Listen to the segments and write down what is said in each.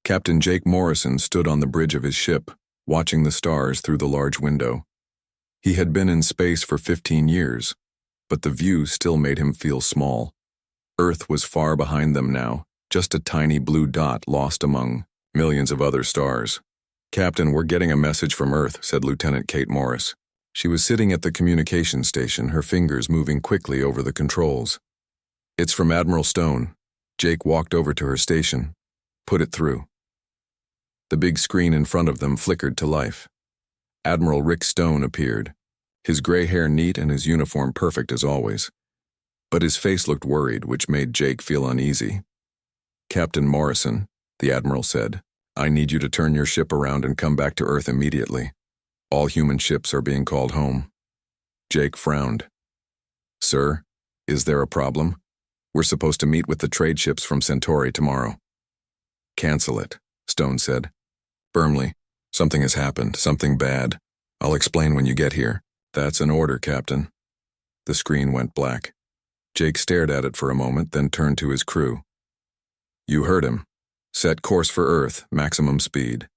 Captain Jake Morrison stood on the bridge of his ship, watching the stars through the large window. He had been in space for 15 years, but the view still made him feel small. Earth was far behind them now, just a tiny blue dot lost among millions of other stars. "Captain, we're getting a message from Earth," said Lieutenant Kate Morris. She was sitting at the communication station, her fingers moving quickly over the controls. "It's from Admiral Stone." Jake walked over to her station. "Put it through." The big screen in front of them flickered to life. Admiral Rick Stone appeared, his gray hair neat and his uniform perfect as always. But his face looked worried, which made Jake feel uneasy. "Captain Morrison," the Admiral said, "I need you to turn your ship around and come back to Earth immediately. All human ships are being called home." Jake frowned. "Sir, is there a problem? We're supposed to meet with the trade ships from Centauri tomorrow." "Cancel it," Stone said. "Firmly, something has happened, something bad. I'll explain when you get here." "That's an order, Captain." The screen went black. Jake stared at it for a moment, then turned to his crew. "You heard him. Set course for Earth, maximum speed."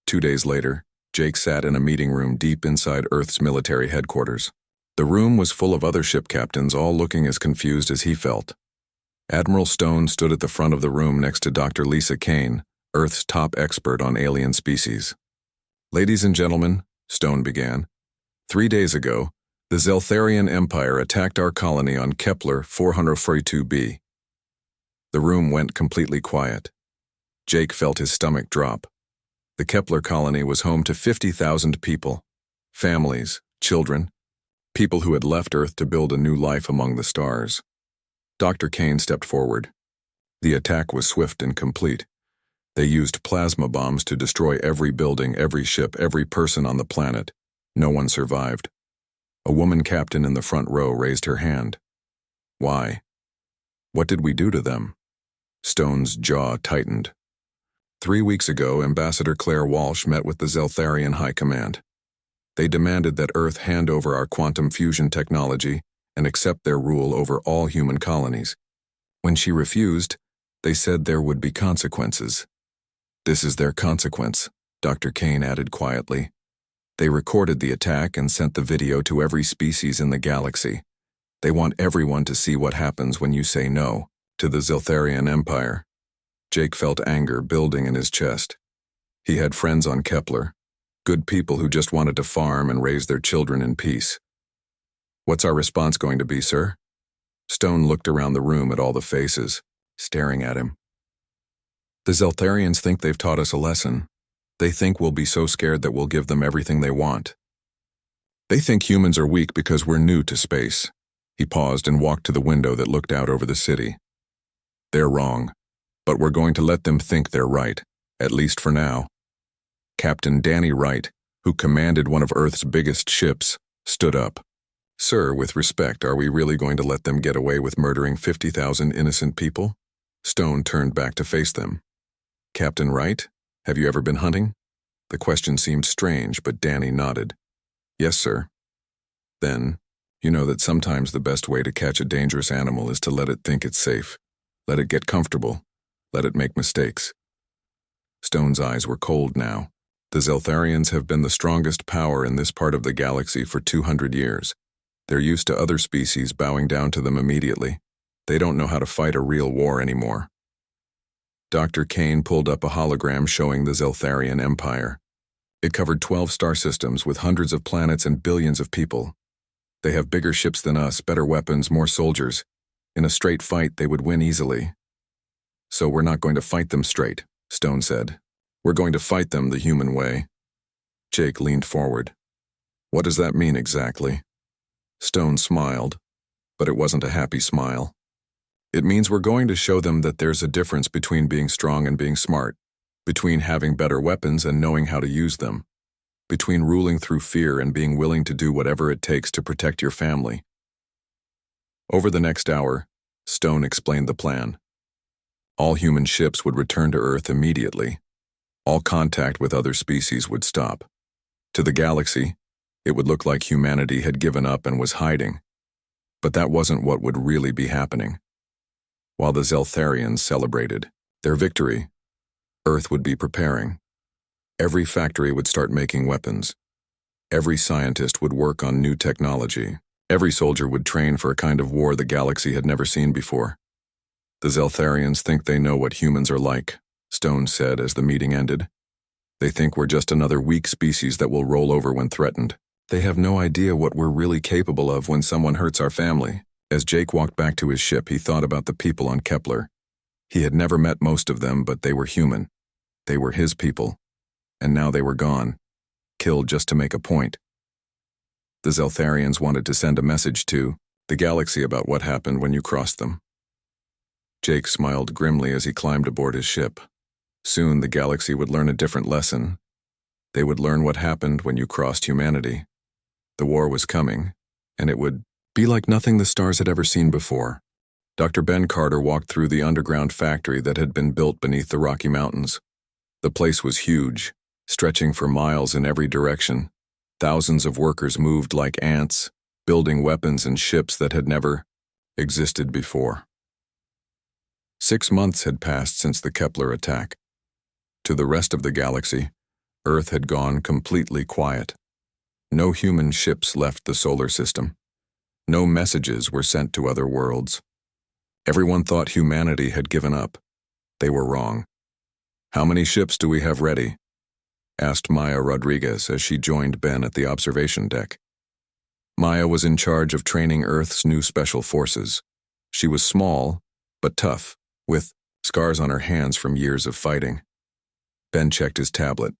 2 days later, Jake sat in a meeting room deep inside Earth's military headquarters. The room was full of other ship captains, all looking as confused as he felt. Admiral Stone stood at the front of the room next to Dr. Lisa Kane, Earth's top expert on alien species. "Ladies and gentlemen," Stone began, "3 days ago, the Zeltharian Empire attacked our colony on Kepler 442b. The room went completely quiet. Jake felt his stomach drop. The Kepler colony was home to 50,000 people, families, children, people who had left Earth to build a new life among the stars. Dr. Kane stepped forward. The attack was swift and complete. They used plasma bombs to destroy every building, every ship, every person on the planet. No one survived. A woman captain in the front row raised her hand. "Why? What did we do to them?" Stone's jaw tightened. 3 weeks ago, Ambassador Claire Walsh met with the Zeltharian High Command. They demanded that Earth hand over our quantum fusion technology and accept their rule over all human colonies. When she refused, they said there would be consequences. "This is their consequence," Dr. Kane added quietly. "They recorded the attack and sent the video to every species in the galaxy. They want everyone to see what happens when you say no to the Zeltharian Empire." Jake felt anger building in his chest. He had friends on Kepler, good people who just wanted to farm and raise their children in peace. "What's our response going to be, sir?" Stone looked around the room at all the faces, staring at him. "The Zeltharians think they've taught us a lesson. They think we'll be so scared that we'll give them everything they want. They think humans are weak because we're new to space." He paused and walked to the window that looked out over the city. "They're wrong, but we're going to let them think they're right, at least for now." Captain Danny Wright, who commanded one of Earth's biggest ships, stood up. "Sir, with respect, are we really going to let them get away with murdering 50,000 innocent people?" Stone turned back to face them. "Captain Wright, have you ever been hunting?" The question seemed strange, but Danny nodded. "Yes, sir." "Then, you know that sometimes the best way to catch a dangerous animal is to let it think it's safe. Let it get comfortable. Let it make mistakes." Stone's eyes were cold now. The Zeltharians have been the strongest power in this part of the galaxy for 200 years. They're used to other species bowing down to them immediately. They don't know how to fight a real war anymore. Dr. Kane pulled up a hologram showing the Zeltharian Empire. It covered 12 star systems with hundreds of planets and billions of people. They have bigger ships than us, better weapons, more soldiers. In a straight fight, they would win easily. "So we're not going to fight them straight," Stone said. "We're going to fight them the human way." Jake leaned forward. "What does that mean exactly?" Stone smiled, but it wasn't a happy smile. "It means we're going to show them that there's a difference between being strong and being smart, between having better weapons and knowing how to use them, between ruling through fear and being willing to do whatever it takes to protect your family." Over the next hour, Stone explained the plan. All human ships would return to Earth immediately. All contact with other species would stop. To the galaxy, it would look like humanity had given up and was hiding. But that wasn't what would really be happening. While the Zeltharians celebrated their victory, Earth would be preparing. Every factory would start making weapons. Every scientist would work on new technology. Every soldier would train for a kind of war the galaxy had never seen before. The Zeltharians think they know what humans are like, Stone said as the meeting ended. They think we're just another weak species that will roll over when threatened. They have no idea what we're really capable of when someone hurts our family. As Jake walked back to his ship, he thought about the people on Kepler. He had never met most of them, but they were human. They were his people. And now they were gone, killed just to make a point. The Zeltharians wanted to send a message to the galaxy about what happened when you crossed them. Jake smiled grimly as he climbed aboard his ship. Soon the galaxy would learn a different lesson. They would learn what happened when you crossed humanity. The war was coming, and it would be like nothing the stars had ever seen before. Dr. Ben Carter walked through the underground factory that had been built beneath the Rocky Mountains. The place was huge, stretching for miles in every direction. Thousands of workers moved like ants, building weapons and ships that had never existed before. 6 months had passed since the Kepler attack. To the rest of the galaxy, Earth had gone completely quiet. No human ships left the solar system. No messages were sent to other worlds. Everyone thought humanity had given up. They were wrong. "How many ships do we have ready?" asked Maya Rodriguez as she joined Ben at the observation deck. Maya was in charge of training Earth's new special forces. She was small, but tough, with scars on her hands from years of fighting. Ben checked his tablet.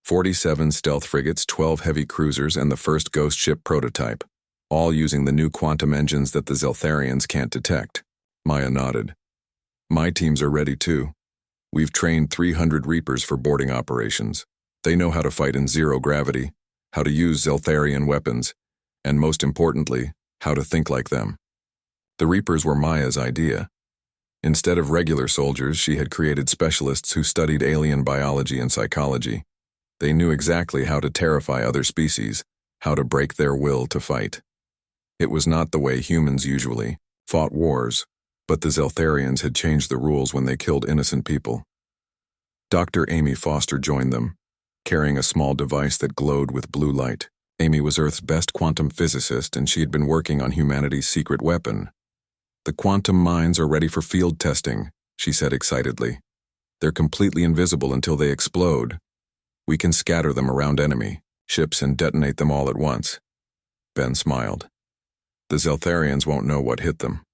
47 stealth frigates, 12 heavy cruisers, and the first ghost ship prototype, all using the new quantum engines that the Zeltharians can't detect. Maya nodded. "My teams are ready too. We've trained 300 Reapers for boarding operations. They know how to fight in zero gravity, how to use Zeltharian weapons, and most importantly, how to think like them." The Reapers were Maya's idea. Instead of regular soldiers, she had created specialists who studied alien biology and psychology. They knew exactly how to terrify other species, how to break their will to fight. It was not the way humans usually fought wars, but the Zeltharians had changed the rules when they killed innocent people. Dr. Amy Foster joined them, carrying a small device that glowed with blue light. Amy was Earth's best quantum physicist, and she had been working on humanity's secret weapon. "The quantum mines are ready for field testing," she said excitedly. "They're completely invisible until they explode. We can scatter them around enemy ships and detonate them all at once." Ben smiled. "The Zeltharians won't know what hit them.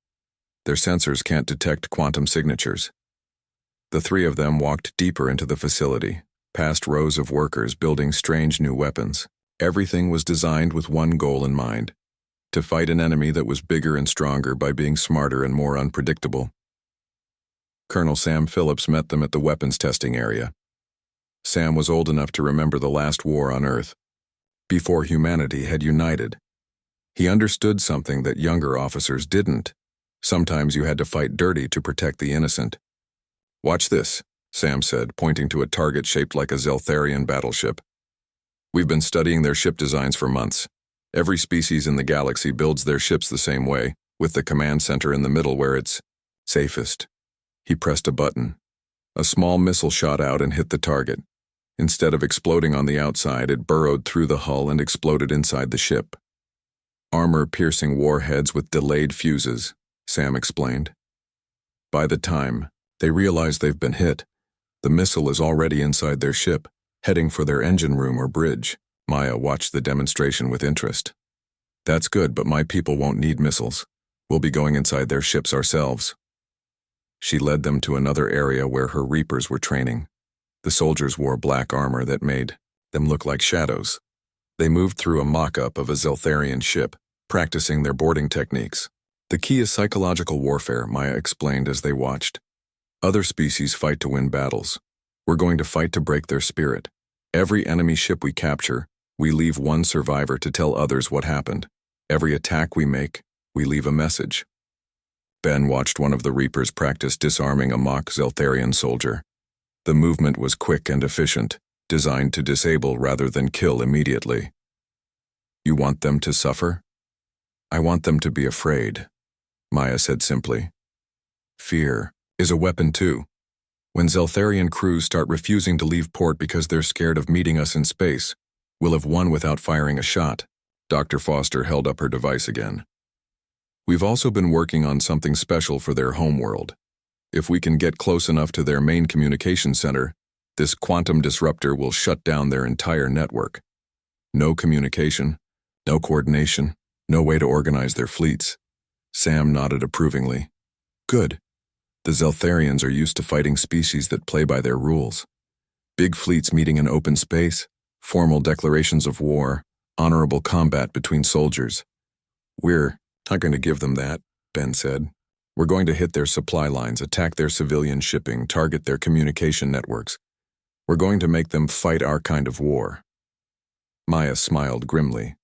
Their sensors can't detect quantum signatures." The three of them walked deeper into the facility, past rows of workers building strange new weapons. Everything was designed with one goal in mind: to fight an enemy that was bigger and stronger by being smarter and more unpredictable. Colonel Sam Phillips met them at the weapons testing area. Sam was old enough to remember the last war on Earth, before humanity had united. He understood something that younger officers didn't. Sometimes you had to fight dirty to protect the innocent. "Watch this," Sam said, pointing to a target shaped like a Zeltharian battleship. "We've been studying their ship designs for months. Every species in the galaxy builds their ships the same way, with the command center in the middle where it's safest." He pressed a button. A small missile shot out and hit the target. Instead of exploding on the outside, it burrowed through the hull and exploded inside the ship. "Armor-piercing warheads with delayed fuses," Sam explained. "By the time they realize they've been hit, the missile is already inside their ship, heading for their engine room or bridge." Maya watched the demonstration with interest. "That's good, but my people won't need missiles. We'll be going inside their ships ourselves." She led them to another area where her Reapers were training. The soldiers wore black armor that made them look like shadows. They moved through a mock-up of a Zeltharian ship, practicing their boarding techniques. "The key is psychological warfare," Maya explained as they watched. "Other species fight to win battles. We're going to fight to break their spirit. Every enemy ship we capture, we leave one survivor to tell others what happened. Every attack we make, we leave a message." Ben watched one of the Reapers practice disarming a mock Zeltharian soldier. The movement was quick and efficient, designed to disable rather than kill immediately. "You want them to suffer?" "I want them to be afraid," Maya said simply. "Fear is a weapon too. When Zeltharian crews start refusing to leave port because they're scared of meeting us in space, we'll have won without firing a shot. Dr. Foster held up her device again. We've also been working on something special for their homeworld. If we can get close enough to their main communication center, this quantum disruptor will shut down their entire network. No communication, no coordination, no way to organize their fleets. Sam nodded approvingly. Good. The Zeltharians are used to fighting species that play by their rules. Big fleets meeting in open space, formal declarations of war, honorable combat between soldiers. We're not going to give them that, Ben said. We're going to hit their supply lines, attack their civilian shipping, target their communication networks. We're going to make them fight our kind of war. Maya smiled grimly.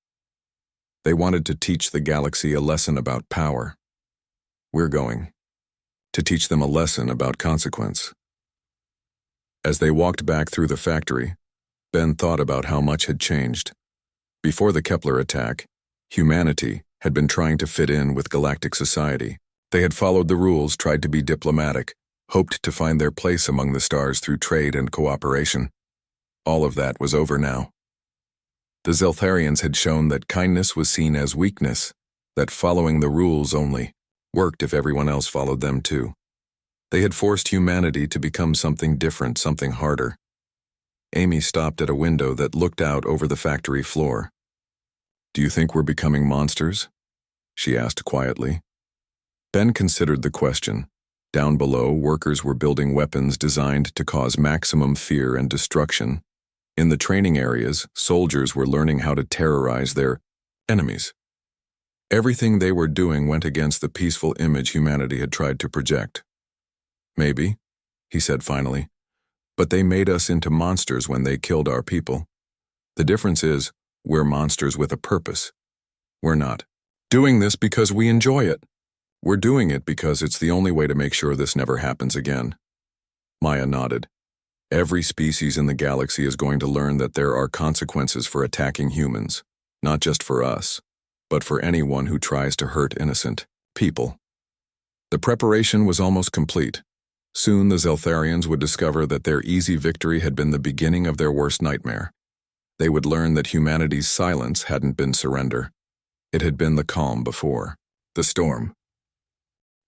They wanted to teach the galaxy a lesson about power. We're going to teach them a lesson about consequence. As they walked back through the factory, Ben thought about how much had changed. Before the Kepler attack, humanity had been trying to fit in with galactic society. They had followed the rules, tried to be diplomatic, hoped to find their place among the stars through trade and cooperation. All of that was over now. The Zeltharians had shown that kindness was seen as weakness, that following the rules only worked if everyone else followed them too. They had forced humanity to become something different, something harder. Amy stopped at a window that looked out over the factory floor. "Do you think we're becoming monsters?" she asked quietly. Ben considered the question. Down below, workers were building weapons designed to cause maximum fear and destruction. In the training areas, soldiers were learning how to terrorize their enemies. Everything they were doing went against the peaceful image humanity had tried to project. "Maybe," he said finally, "but they made us into monsters when they killed our people. The difference is, we're monsters with a purpose. We're not doing this because we enjoy it. We're doing it because it's the only way to make sure this never happens again." Maya nodded. Every species in the galaxy is going to learn that there are consequences for attacking humans, not just for us, but for anyone who tries to hurt innocent people. The preparation was almost complete. Soon the Zeltharians would discover that their easy victory had been the beginning of their worst nightmare. They would learn that humanity's silence hadn't been surrender. It had been the calm before the storm.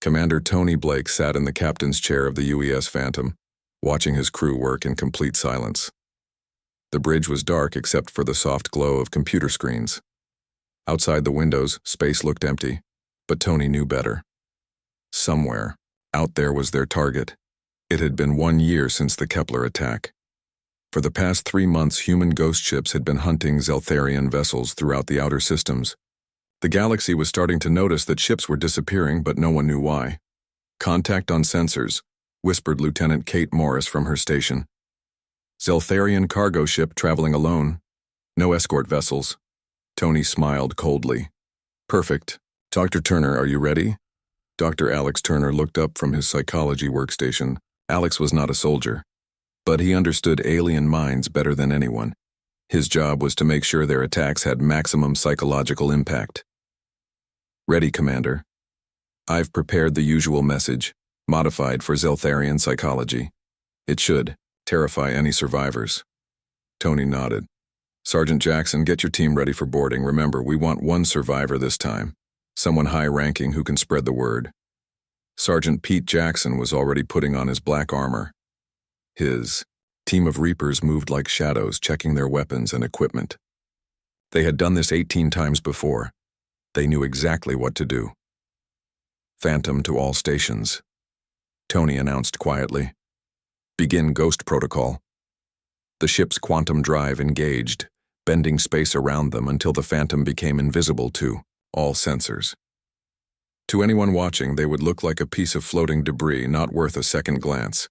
Commander Tony Blake sat in the captain's chair of the UES Phantom, watching his crew work in complete silence. The bridge was dark except for the soft glow of computer screens. Outside the windows, space looked empty, but Tony knew better. Somewhere, out there was their target. It had been 1 year since the Kepler attack. For the past 3 months, human ghost ships had been hunting Zeltharian vessels throughout the outer systems. The galaxy was starting to notice that ships were disappearing, but no one knew why. "Contact on sensors," whispered Lieutenant Kate Morris from her station. "Zeltharian cargo ship traveling alone. No escort vessels." Tony smiled coldly. "Perfect. Dr. Turner, are you ready?" Dr. Alex Turner looked up from his psychology workstation. Alex was not a soldier, but he understood alien minds better than anyone. His job was to make sure their attacks had maximum psychological impact. "Ready, Commander. I've prepared the usual message, modified for Zeltharian psychology. It should terrify any survivors." Tony nodded. "Sergeant Jackson, get your team ready for boarding. Remember, we want 1 survivor this time. Someone high-ranking who can spread the word." Sergeant Pete Jackson was already putting on his black armor. His team of Reapers moved like shadows, checking their weapons and equipment. They had done this 18 times before. They knew exactly what to do. "Phantom to all stations," Tony announced quietly. "Begin Ghost Protocol." The ship's quantum drive engaged, bending space around them until the Phantom became invisible to all sensors. To anyone watching, they would look like a piece of floating debris not worth a second glance.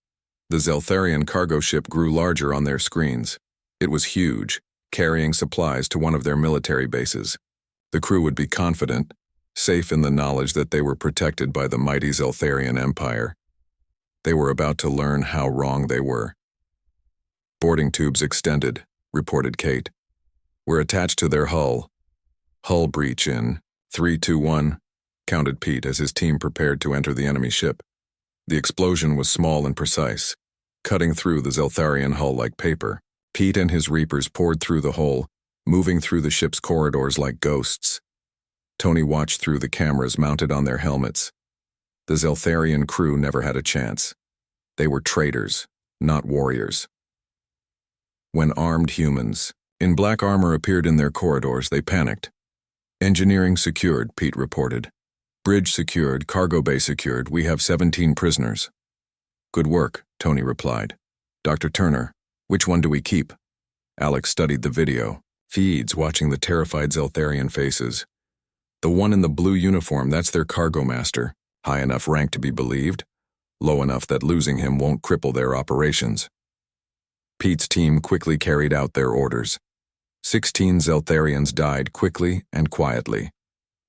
The Zeltharian cargo ship grew larger on their screens. It was huge, carrying supplies to one of their military bases. The crew would be confident, safe in the knowledge that they were protected by the mighty Zeltharian Empire. They were about to learn how wrong they were. "Boarding tubes extended," reported Kate. "We're attached to their hull. Hull breach in 3, 2, 1, counted Pete as his team prepared to enter the enemy ship. The explosion was small and precise. cutting through the Zeltharian hull like paper. Pete and his Reapers poured through the hole, moving through the ship's corridors like ghosts. Tony watched through the cameras mounted on their helmets. The Zeltharian crew never had a chance. They were traitors, not warriors. When armed humans in black armor appeared in their corridors, they panicked. Engineering secured, Pete reported. Bridge secured, cargo bay secured, we have 17 prisoners. Good work, Tony replied. Dr. Turner, which one do we keep? Alex studied the video, feeds watching the terrified Zeltharian faces. The one in the blue uniform, that's their cargo master, high enough rank to be believed, low enough that losing him won't cripple their operations. Pete's team quickly carried out their orders. 16 Zeltharians died quickly and quietly.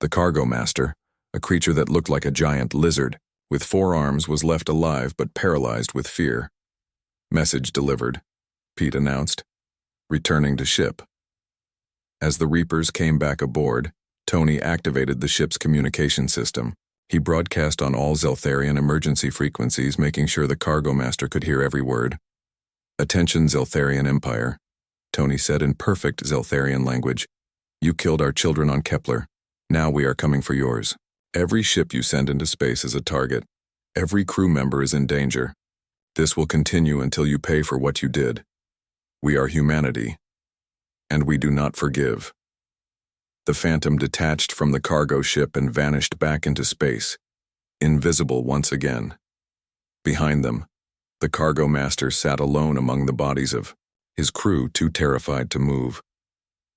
The cargo master, a creature that looked like a giant lizard, with 4 arms, was left alive but paralyzed with fear. Message delivered, Pete announced, returning to ship. As the Reapers came back aboard, Tony activated the ship's communication system. He broadcast on all Zeltharian emergency frequencies, making sure the cargo master could hear every word. Attention, Zeltharian Empire, Tony said in perfect Zeltharian language. You killed our children on Kepler. Now we are coming for yours. Every ship you send into space is a target. Every crew member is in danger. This will continue until you pay for what you did. We are humanity, and we do not forgive. The Phantom detached from the cargo ship and vanished back into space, invisible once again. Behind them, the cargo master sat alone among the bodies of his crew, too terrified to move.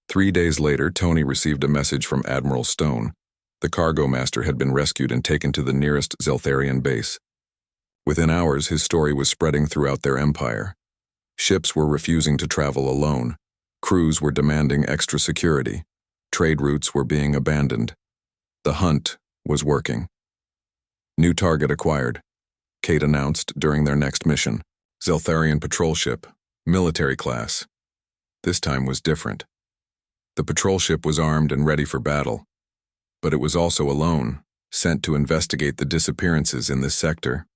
3 days later, Tony received a message from Admiral Stone. The cargo master had been rescued and taken to the nearest Zeltharian base. Within hours, his story was spreading throughout their empire. Ships were refusing to travel alone. Crews were demanding extra security. Trade routes were being abandoned. The hunt was working. New target acquired, Kate announced during their next mission. Zeltharian patrol ship, military class. This time was different. The patrol ship was armed and ready for battle, but it was also alone, sent to investigate the disappearances in this sector.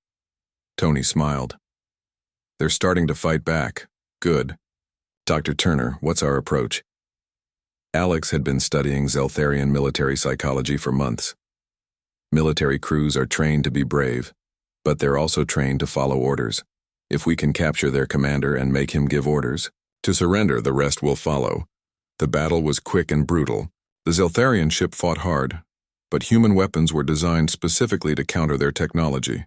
Tony smiled. They're starting to fight back. Good. Dr. Turner, what's our approach? Alex had been studying Zeltharian military psychology for months. Military crews are trained to be brave, but they're also trained to follow orders. If we can capture their commander and make him give orders to surrender, the rest will follow. The battle was quick and brutal. The Zeltharian ship fought hard, but human weapons were designed specifically to counter their technology.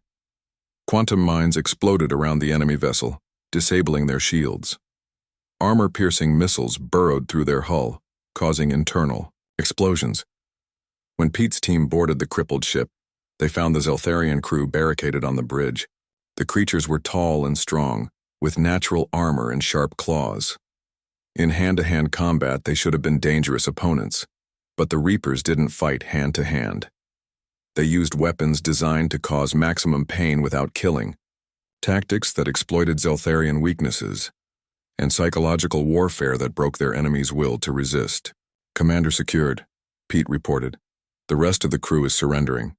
Quantum mines exploded around the enemy vessel, disabling their shields. Armor-piercing missiles burrowed through their hull, causing internal explosions. When Pete's team boarded the crippled ship, they found the Zeltharian crew barricaded on the bridge. The creatures were tall and strong, with natural armor and sharp claws. In hand-to-hand combat, they should have been dangerous opponents, but the Reapers didn't fight hand-to-hand. They used weapons designed to cause maximum pain without killing, tactics that exploited Zeltharian weaknesses, and psychological warfare that broke their enemies' will to resist. Commander secured, Pete reported. The rest of the crew is surrendering.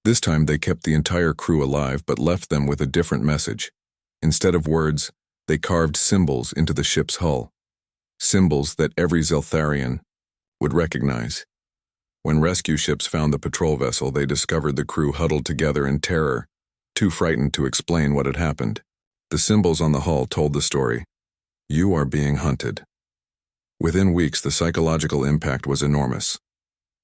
This time they kept the entire crew alive but left them with a different message. Instead of words, they carved symbols into the ship's hull. Symbols that every Zeltharian would recognize. When rescue ships found the patrol vessel, they discovered the crew huddled together in terror, too frightened to explain what had happened. The symbols on the hull told the story. You are being hunted. Within weeks, the psychological impact was enormous.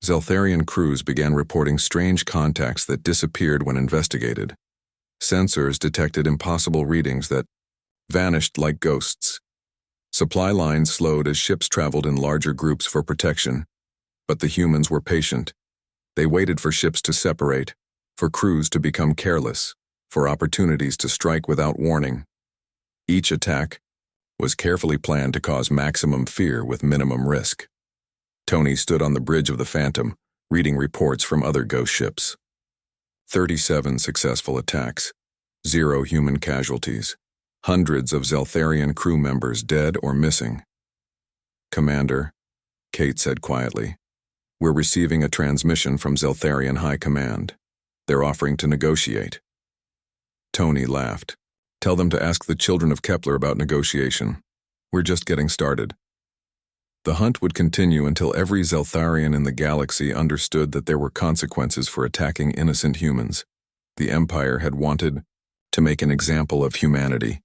Zeltharian crews began reporting strange contacts that disappeared when investigated. Sensors detected impossible readings that vanished like ghosts. Supply lines slowed as ships traveled in larger groups for protection. But the humans were patient. They waited for ships to separate, for crews to become careless, for opportunities to strike without warning. Each attack was carefully planned to cause maximum fear with minimum risk. Tony stood on the bridge of the Phantom, reading reports from other ghost ships. 37 successful attacks, 0 human casualties, hundreds of Zeltharian crew members dead or missing. Commander, Kate said quietly, we're receiving a transmission from Zeltharian High Command. They're offering to negotiate. Tony laughed. Tell them to ask the children of Kepler about negotiation. We're just getting started. The hunt would continue until every Zeltharian in the galaxy understood that there were consequences for attacking innocent humans. The Empire had wanted to make an example of humanity.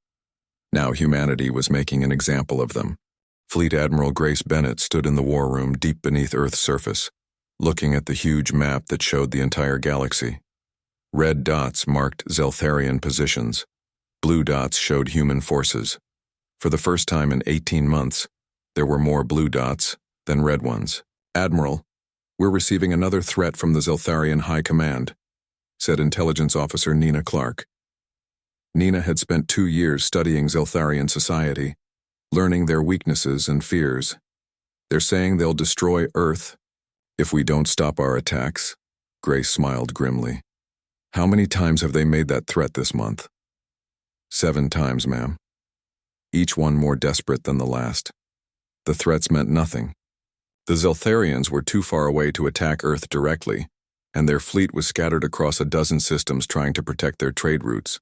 Now humanity was making an example of them. Fleet Admiral Grace Bennett stood in the war room deep beneath Earth's surface, looking at the huge map that showed the entire galaxy. Red dots marked Zeltharian positions. Blue dots showed human forces. For the first time in 18 months, there were more blue dots than red ones. "Admiral, we're receiving another threat from the Zeltharian High Command," said Intelligence Officer Nina Clark. Nina had spent 2 years studying Zeltharian society, learning their weaknesses and fears. "They're saying they'll destroy Earth if we don't stop our attacks." Grace smiled grimly. "How many times have they made that threat this month?" 7 times, ma'am. Each one more desperate than the last. The threats meant nothing. The Zeltharians were too far away to attack Earth directly, and their fleet was scattered across a dozen systems trying to protect their trade routes.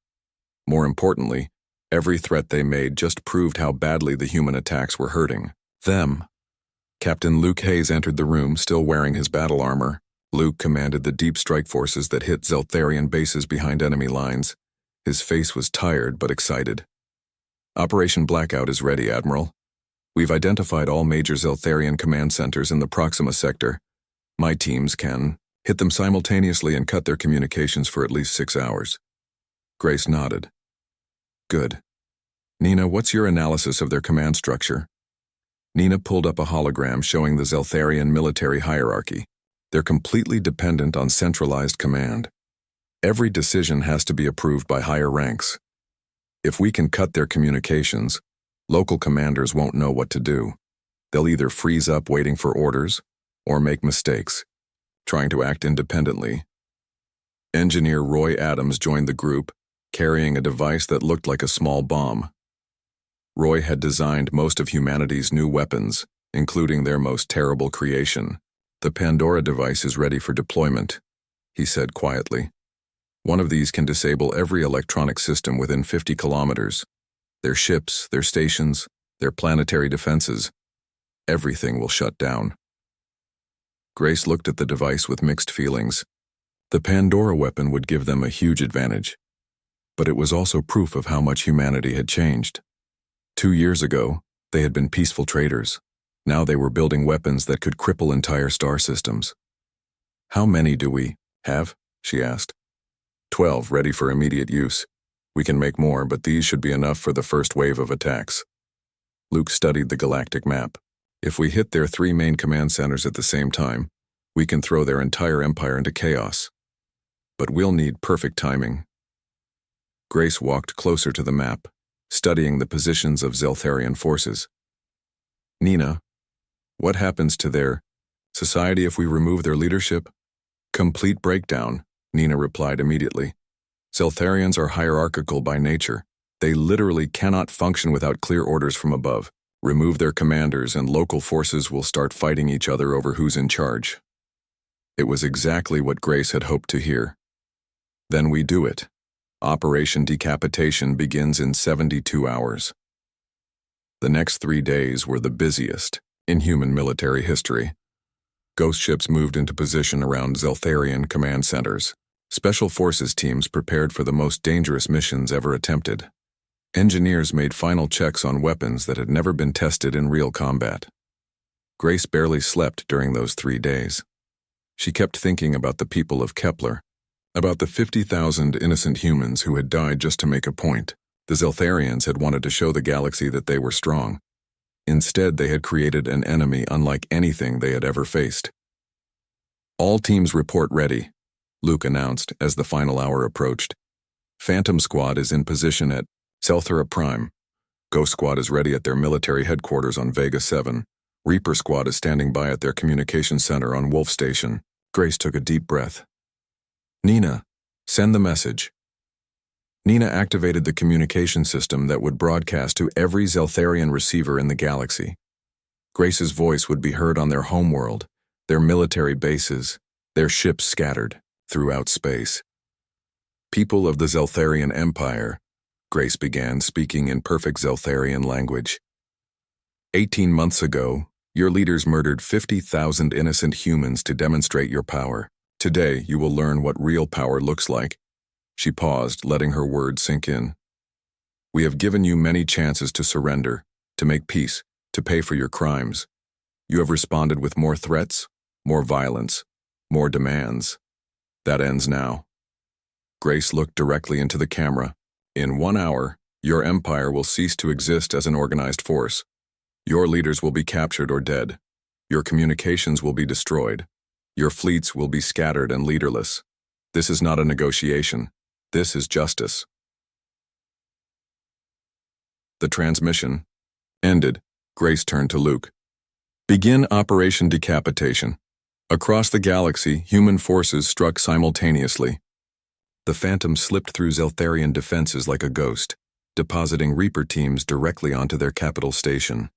More importantly, every threat they made just proved how badly the human attacks were hurting them. Captain Luke Hayes entered the room, still wearing his battle armor. Luke commanded the deep strike forces that hit Zeltharian bases behind enemy lines. His face was tired but excited. "Operation Blackout is ready, Admiral. We've identified all major Zeltharian command centers in the Proxima sector. My teams can hit them simultaneously and cut their communications for at least 6 hours." Grace nodded. "Good. Nina, what's your analysis of their command structure?" Nina pulled up a hologram showing the Zeltharian military hierarchy. They're completely dependent on centralized command. Every decision has to be approved by higher ranks. If we can cut their communications, local commanders won't know what to do. They'll either freeze up waiting for orders or make mistakes, trying to act independently. Engineer Roy Adams joined the group, carrying a device that looked like a small bomb. Roy had designed most of humanity's new weapons, including their most terrible creation. "The Pandora device is ready for deployment," he said quietly. "One of these can disable every electronic system within 50 kilometers. Their ships, their stations, their planetary defenses. Everything will shut down." Grace looked at the device with mixed feelings. The Pandora weapon would give them a huge advantage, but it was also proof of how much humanity had changed. 2 years ago, they had been peaceful traders. Now they were building weapons that could cripple entire star systems. "How many do we have?" she asked. 12 ready for immediate use. We can make more, but these should be enough for the first wave of attacks." Luke studied the galactic map. "If we hit their 3 main command centers at the same time, we can throw their entire empire into chaos. But we'll need perfect timing." Grace walked closer to the map, studying the positions of Zeltharian forces. "Nina, what happens to their society if we remove their leadership?" "Complete breakdown," Nina replied immediately. "Zeltharians are hierarchical by nature. They literally cannot function without clear orders from above. Remove their commanders and local forces will start fighting each other over who's in charge." It was exactly what Grace had hoped to hear. "Then we do it. Operation Decapitation begins in 72 hours. The next 3 days were the busiest in human military history. Ghost ships moved into position around Zeltharian command centers. Special forces teams prepared for the most dangerous missions ever attempted. Engineers made final checks on weapons that had never been tested in real combat. Grace barely slept during those 3 days. She kept thinking about the people of Kepler, about the 50,000 innocent humans who had died just to make a point. The Zeltharians had wanted to show the galaxy that they were strong. Instead, they had created an enemy unlike anything they had ever faced. "All teams report ready," Luke announced as the final hour approached. "Phantom Squad is in position at Selthera Prime. Ghost Squad is ready at their military headquarters on Vega 7. Reaper Squad is standing by at their communication center on Wolf Station." Grace took a deep breath. "Nina, send the message." Nina activated the communication system that would broadcast to every Zeltharian receiver in the galaxy. Grace's voice would be heard on their homeworld, their military bases, their ships scattered throughout space. "People of the Zeltharian Empire, Grace began, speaking in perfect Zeltharian language. 18 months ago, your leaders murdered 50,000 innocent humans to demonstrate your power. Today, you will learn what real power looks like. She paused, letting her words sink in. We have given you many chances to surrender, to make peace, to pay for your crimes. You have responded with more threats, more violence, more demands. That ends now. Grace looked directly into the camera. In 1 hour, your empire will cease to exist as an organized force. Your leaders will be captured or dead. Your communications will be destroyed. Your fleets will be scattered and leaderless. This is not a negotiation. This is justice. The transmission ended. Grace turned to Luke. Begin Operation Decapitation. Across the galaxy, human forces struck simultaneously. The Phantom slipped through Zeltharian defenses like a ghost, depositing Reaper teams directly onto their capital station.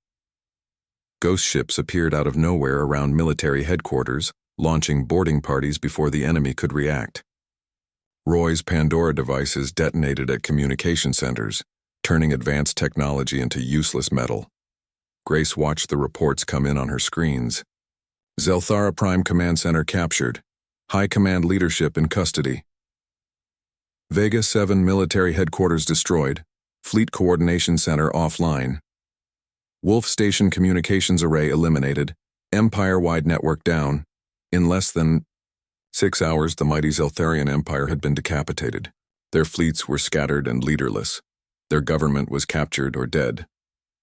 Ghost ships appeared out of nowhere around military headquarters, launching boarding parties before the enemy could react. Roy's Pandora devices detonated at communication centers, turning advanced technology into useless metal. Grace watched the reports come in on her screens. Zelthara Prime Command Center captured. High Command leadership in custody. Vega 7 military headquarters destroyed. Fleet Coordination Center offline. Wolf Station communications array eliminated. Empire-wide network down. In less than 6 hours, the mighty Zeltharian Empire had been decapitated. Their fleets were scattered and leaderless. Their government was captured or dead.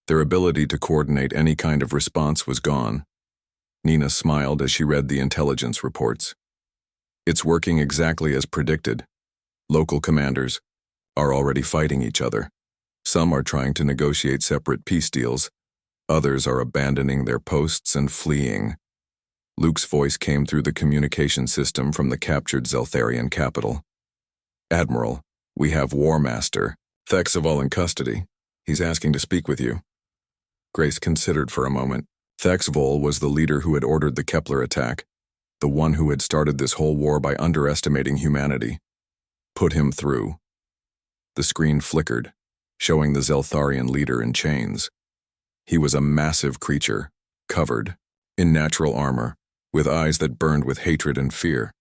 Their ability to coordinate any kind of response was gone. Nina smiled as she read the intelligence reports. It's working exactly as predicted. Local commanders are already fighting each other. Some are trying to negotiate separate peace deals. Others are abandoning their posts and fleeing. Luke's voice came through the communication system from the captured Zeltharian capital. Admiral, we have War Master Thexaval in custody. He's asking to speak with you. Grace considered for a moment. Thexaval was the leader who had ordered the Kepler attack, the one who had started this whole war by underestimating humanity. Put him through. The screen flickered, showing the Zeltharian leader in chains. He was a massive creature, covered in natural armor, with eyes that burned with hatred and fear.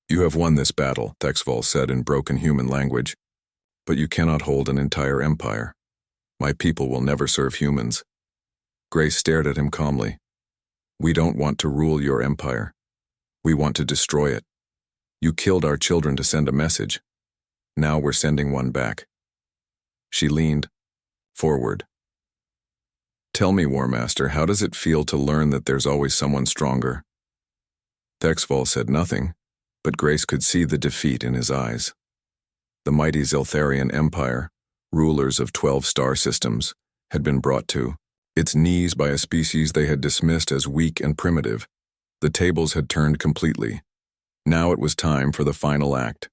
You have won this battle, Thexaval said in broken human language, but you cannot hold an entire empire. My people will never serve humans. Grace stared at him calmly. We don't want to rule your empire. We want to destroy it. You killed our children to send a message. Now we're sending one back. She leaned forward. Tell me, War Master, how does it feel to learn that there's always someone stronger? Thexaval said nothing, but Grace could see the defeat in his eyes. The mighty Zeltharian Empire, rulers of 12 star systems, had been brought to its knees by a species they had dismissed as weak and primitive. The tables had turned completely. Now it was time for the final act.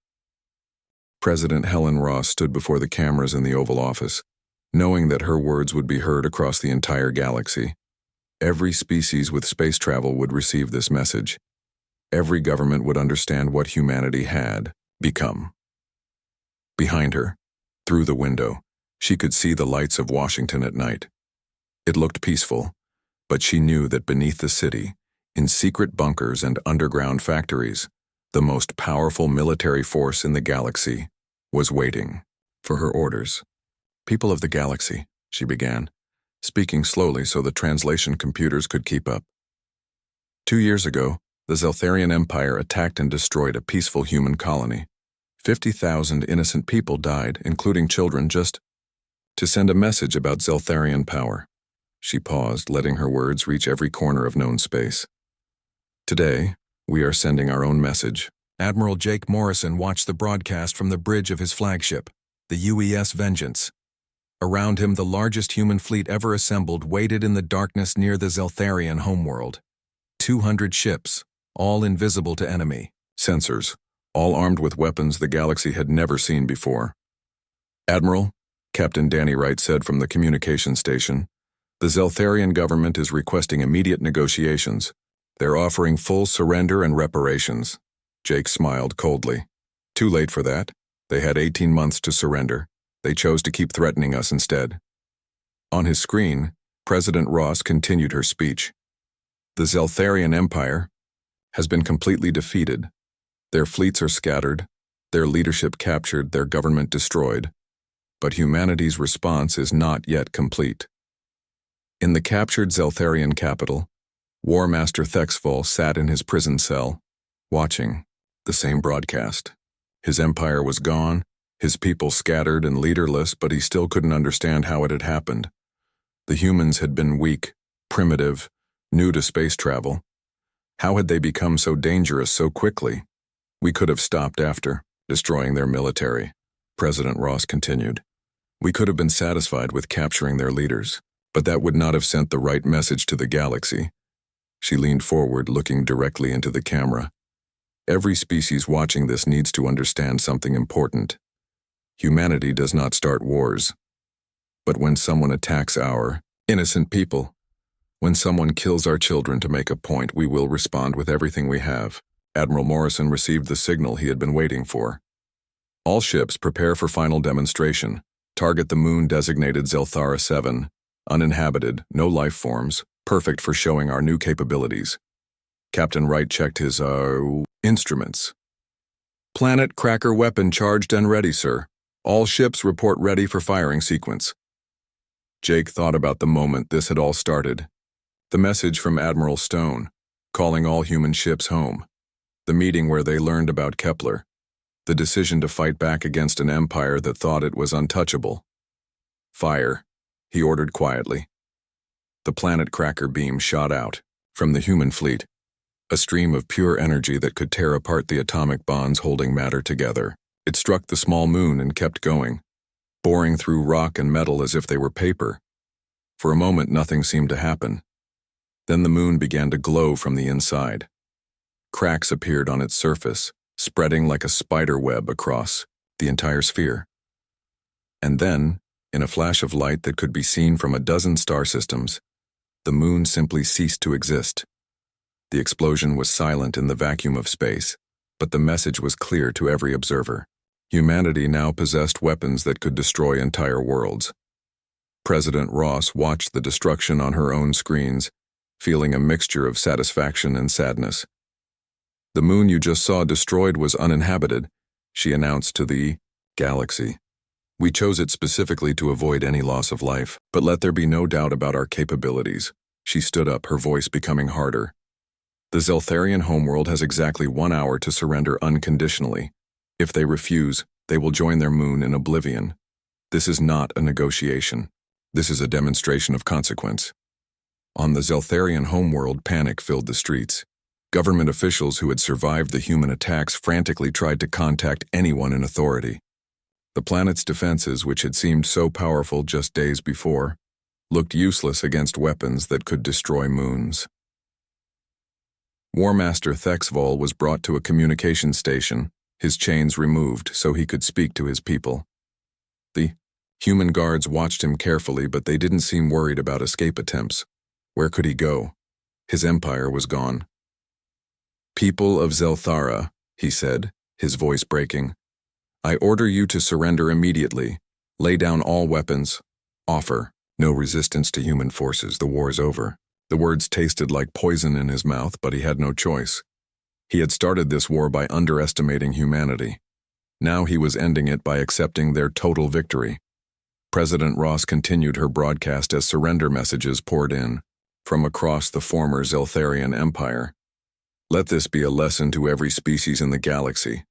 President Helen Ross stood before the cameras in the Oval Office, knowing that her words would be heard across the entire galaxy. Every species with space travel would receive this message. Every government would understand what humanity had become. Behind her, through the window, she could see the lights of Washington at night. It looked peaceful, but she knew that beneath the city, in secret bunkers and underground factories, the most powerful military force in the galaxy was waiting for her orders. People of the galaxy, she began, speaking slowly so the translation computers could keep up. 2 years ago, the Zeltharian Empire attacked and destroyed a peaceful human colony. 50,000 innocent people died, including children, just to send a message about Zeltharian power. She paused, letting her words reach every corner of known space. Today, we are sending our own message. Admiral Jake Morrison watched the broadcast from the bridge of his flagship, the UES Vengeance. Around him, the largest human fleet ever assembled waited in the darkness near the Zeltharian homeworld. 200 ships, all invisible to enemy. Sensors, all armed with weapons the galaxy had never seen before. Admiral, Captain Danny Wright said from the communication station, the Zeltharian government is requesting immediate negotiations. They're offering full surrender and reparations. Jake smiled coldly. Too late for that. They had 18 months to surrender. They chose to keep threatening us instead. On his screen, President Ross continued her speech. The Zeltharian Empire has been completely defeated. Their fleets are scattered, their leadership captured, their government destroyed. But humanity's response is not yet complete. In the captured Zeltharian capital, War Master Thexval sat in his prison cell, watching the same broadcast. His empire was gone, his people scattered and leaderless, but he still couldn't understand how it had happened. The humans had been weak, primitive, new to space travel. How had they become so dangerous so quickly? We could have stopped after destroying their military, President Ross continued. We could have been satisfied with capturing their leaders, but that would not have sent the right message to the galaxy. She leaned forward, looking directly into the camera. Every species watching this needs to understand something important. Humanity does not start wars. But when someone attacks our innocent people, when someone kills our children to make a point, we will respond with everything we have. Admiral Morrison received the signal he had been waiting for. All ships prepare for final demonstration. Target the moon designated Zelthara 7. Uninhabited, no life forms, perfect for showing our new capabilities. Captain Wright checked his, instruments. Planet Cracker weapon charged and ready, sir. All ships report ready for firing sequence. Jake thought about the moment this had all started. The message from Admiral Stone, calling all human ships home. The meeting where they learned about Kepler. The decision to fight back against an empire that thought it was untouchable. Fire, he ordered quietly. The Planet Cracker beam shot out from the human fleet, a stream of pure energy that could tear apart the atomic bonds holding matter together. It struck the small moon and kept going, boring through rock and metal as if they were paper. For a moment, nothing seemed to happen. Then the moon began to glow from the inside. Cracks appeared on its surface, spreading like a spider web across the entire sphere. And then, in a flash of light that could be seen from a dozen star systems, the moon simply ceased to exist. The explosion was silent in the vacuum of space, but the message was clear to every observer. Humanity now possessed weapons that could destroy entire worlds. President Ross watched the destruction on her own screens, feeling a mixture of satisfaction and sadness. The moon you just saw destroyed was uninhabited, she announced to the galaxy. We chose it specifically to avoid any loss of life, but let there be no doubt about our capabilities. She stood up, her voice becoming harder. The Zeltharian homeworld has exactly 1 hour to surrender unconditionally. If they refuse, they will join their moon in oblivion. This is not a negotiation. This is a demonstration of consequence. On the Zeltharian homeworld, panic filled the streets. Government officials who had survived the human attacks frantically tried to contact anyone in authority. The planet's defenses, which had seemed so powerful just days before, looked useless against weapons that could destroy moons. War Master Thexval was brought to a communication station, his chains removed so he could speak to his people. The human guards watched him carefully, but they didn't seem worried about escape attempts. Where could he go? His empire was gone. People of Zelthara, he said, his voice breaking, I order you to surrender immediately. Lay down all weapons. Offer no resistance to human forces. The war is over. The words tasted like poison in his mouth, but he had no choice. He had started this war by underestimating humanity. Now he was ending it by accepting their total victory. President Ross continued her broadcast as surrender messages poured in from across the former Zeltharian Empire. Let this be a lesson to every species in the galaxy.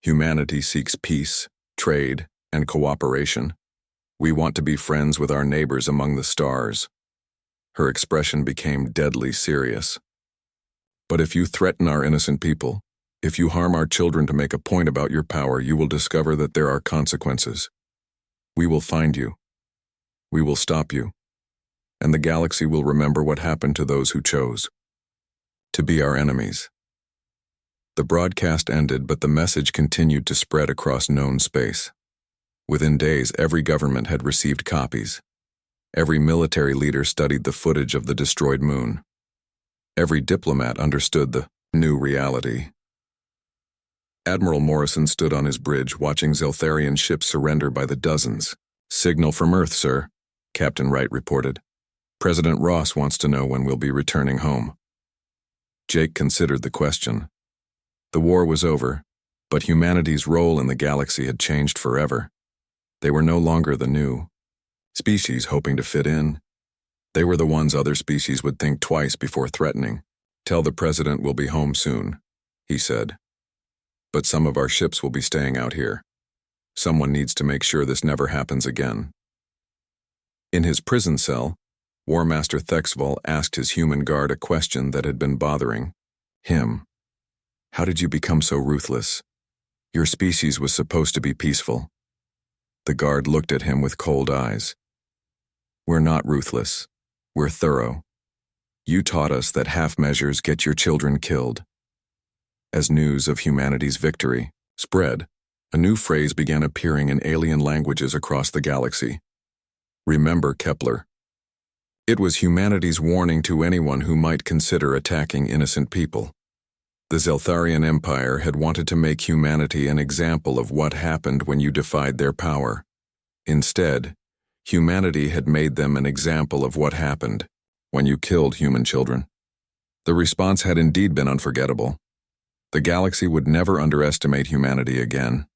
Humanity seeks peace, trade, and cooperation. We want to be friends with our neighbors among the stars. Her expression became deadly serious. But if you threaten our innocent people, if you harm our children to make a point about your power, you will discover that there are consequences. We will find you. We will stop you. And the galaxy will remember what happened to those who chose to be our enemies. The broadcast ended, but the message continued to spread across known space. Within days, every government had received copies. Every military leader studied the footage of the destroyed moon. Every diplomat understood the new reality. Admiral Morrison stood on his bridge watching Zeltharian ships surrender by the dozens. "Signal from Earth, sir," Captain Wright reported. "President Ross wants to know when we'll be returning home." Jake considered the question. The war was over, but humanity's role in the galaxy had changed forever. They were no longer the new species hoping to fit in. They were the ones other species would think twice before threatening. "Tell the president we'll be home soon," he said. "But some of our ships will be staying out here. Someone needs to make sure this never happens again." In his prison cell, War Master Thexval asked his human guard a question that had been bothering him. "How did you become so ruthless? Your species was supposed to be peaceful." The guard looked at him with cold eyes. "We're not ruthless. We're thorough. You taught us that half measures get your children killed." As news of humanity's victory spread, a new phrase began appearing in alien languages across the galaxy. "Remember Kepler." It was humanity's warning to anyone who might consider attacking innocent people. The Zeltharian Empire had wanted to make humanity an example of what happened when you defied their power. Instead, humanity had made them an example of what happened when you killed human children. The response had indeed been unforgettable. The galaxy would never underestimate humanity again.